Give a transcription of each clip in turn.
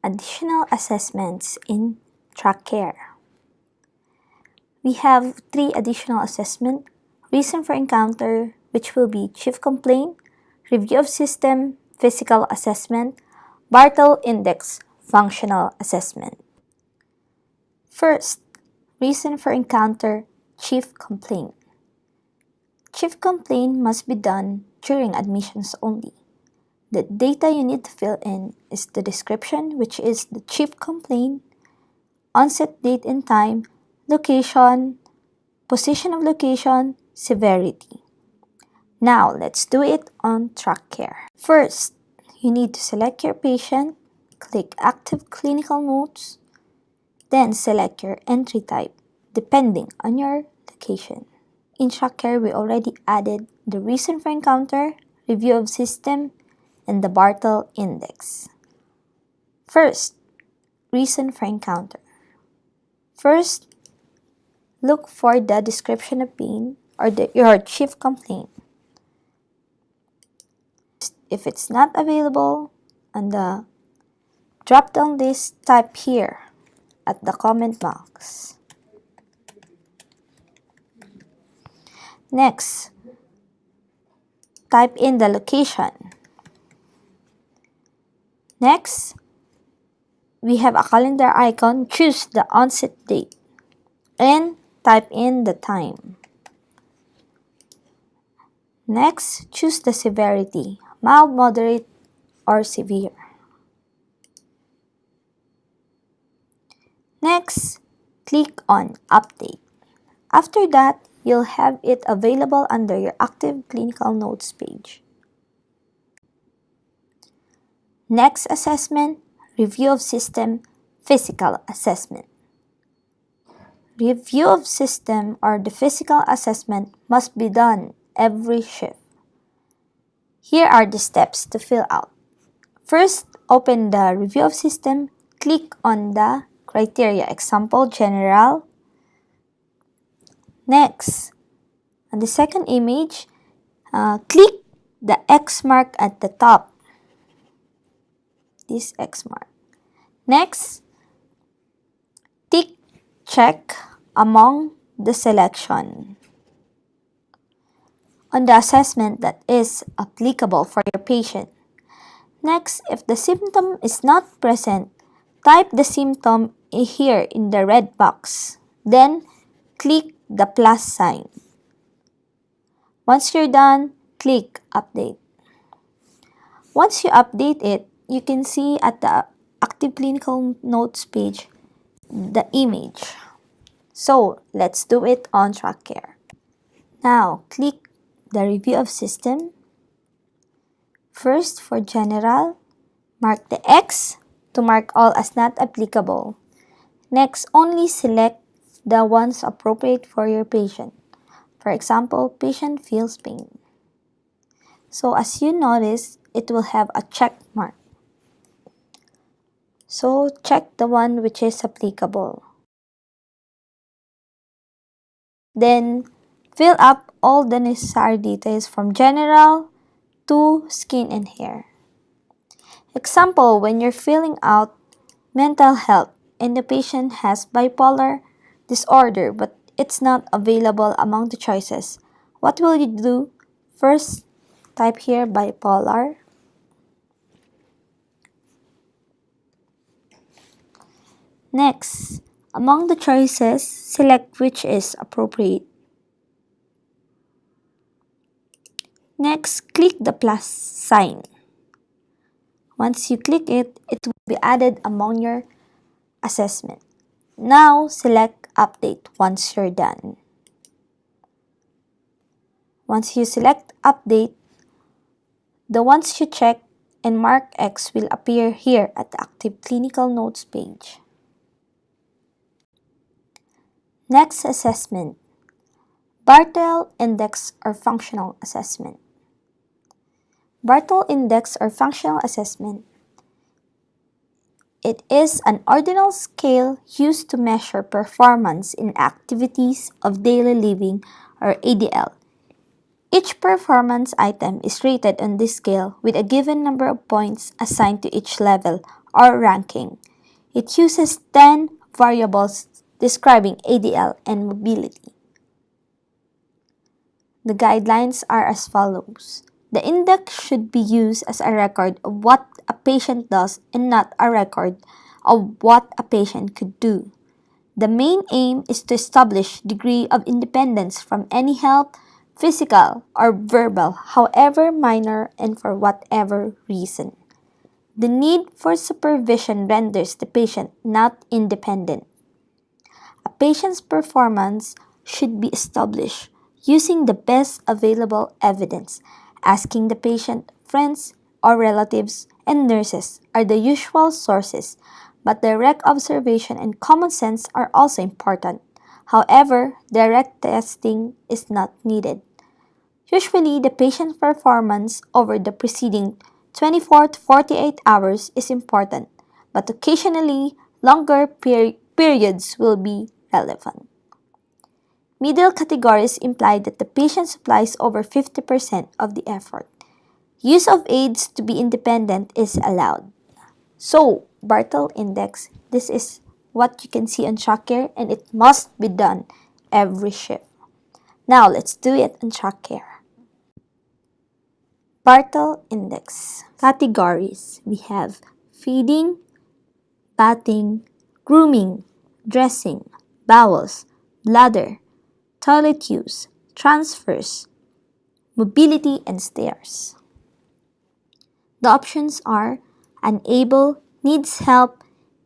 additional assessments in TrackCare. We have 3 additional assessments: reason for encounter, which will be chief complaint, review of system, physical assessment, Bartle Index, functional assessment. First, reason for encounter, chief complaint. Chief complaint must be done during admissions only. The data you need to fill in is the description, which is the chief complaint, onset date and time, location, position of location, severity. Now, let's do it on TrackCare. First, you need to select your patient, click Active Clinical Notes, then select your entry type depending on your location. In TrackCare, we already added the reason for encounter, review of system, and the Bartle Index. First, reason for encounter. First, look for the description of pain or your chief complaint. If it's not available on the drop-down list, type here at the comment box. Next, type in the location. Next, we have a calendar icon. Choose the onset date and type in the time. Next, choose the severity, mild, moderate, or severe. Next, click on Update. After that, you'll have it available under your Active Clinical Notes page. Next assessment, review of system, physical assessment. Review of system or the physical assessment must be done every shift. Here are the steps to fill out. First, open the review of system, click on the criteria, example, general. Next, on the second image, click the X mark at the top. This X mark. Next, tick check among the selection on the assessment that is applicable for your patient. Next, if the symptom is not present, type the symptom here in the red box. Then, click the plus sign. Once you're done, click Update. Once you update it, you can see at the Active Clinical Notes page the image. So, let's do it on TrackCare. Now, click the review of system. First, for general, mark the X to mark all as not applicable. Next, only select the ones appropriate for your patient. For example, patient feels pain. So as you notice, it will have a check mark. So check the one which is applicable. Then fill up all the necessary details from general to skin and hair. Example, when you're filling out mental health and the patient has bipolar disorder but it's not available among the choices, what will you do? First, type here bipolar. Next, among the choices, select which is appropriate. Next, click the plus sign. Once you click it, it will be added among your assessment. Now, select Update once you're done. Once you select Update, the ones you check and mark X will appear here at the Active Clinical Notes page. Next assessment, Bartle Index or Functional Assessment. Bartle Index or Functional Assessment. It is an ordinal scale used to measure performance in activities of daily living or ADL. Each performance item is rated on this scale with a given number of points assigned to each level or ranking. It uses 10 variables describing ADL and mobility. The guidelines are as follows. The index should be used as a record of what a patient does and not a record of what a patient could do. The main aim is to establish degree of independence from any help, physical or verbal, however minor and for whatever reason. The need for supervision renders the patient not independent. A patient's performance should be established using the best available evidence. Asking the patient, friends, or relatives, and nurses are the usual sources, but direct observation and common sense are also important. However, direct testing is not needed. Usually, the patient's performance over the preceding 24 to 48 hours is important, but occasionally, longer periods will be relevant. Middle categories imply that the patient supplies over 50% of the effort. Use of aids to be independent is allowed. So, Bartle Index, this is what you can see on TRACare and it must be done every shift. Now, let's do it on TRACare. Bartle Index. Categories. We have feeding, bathing, grooming, dressing, bowels, bladder, toilet use, transfers, mobility, and stairs. The options are unable, needs help,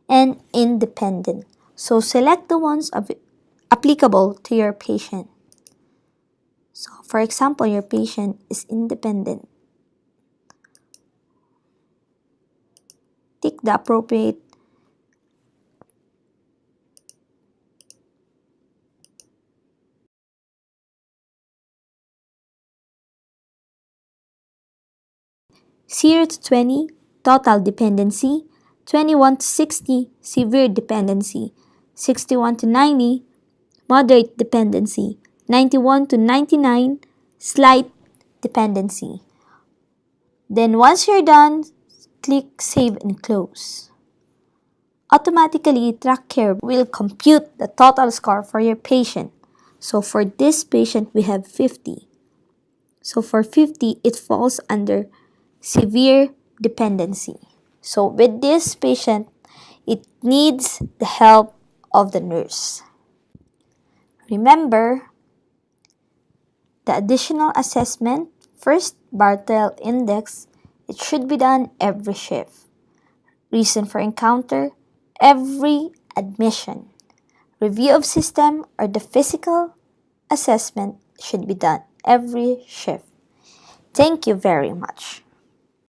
and independent. So select the ones applicable to your patient. So for example, your patient is independent. Tick the appropriate (0 to 20 total dependency, 21 to 60 severe dependency, 61 to 90 moderate dependency, 91 to 99 slight dependency. Then once you're done, click Save and Close. Automatically, TRACare will compute the total score for your patient. So for this patient, we have 50. So for 50, it falls under severe dependency. So with this patient, it needs the help of the nurse. Remember, the additional assessment, first Bartle Index, it should be done every shift. Reason for encounter, every admission. Review of system or the physical assessment should be done every shift. Thank you very much.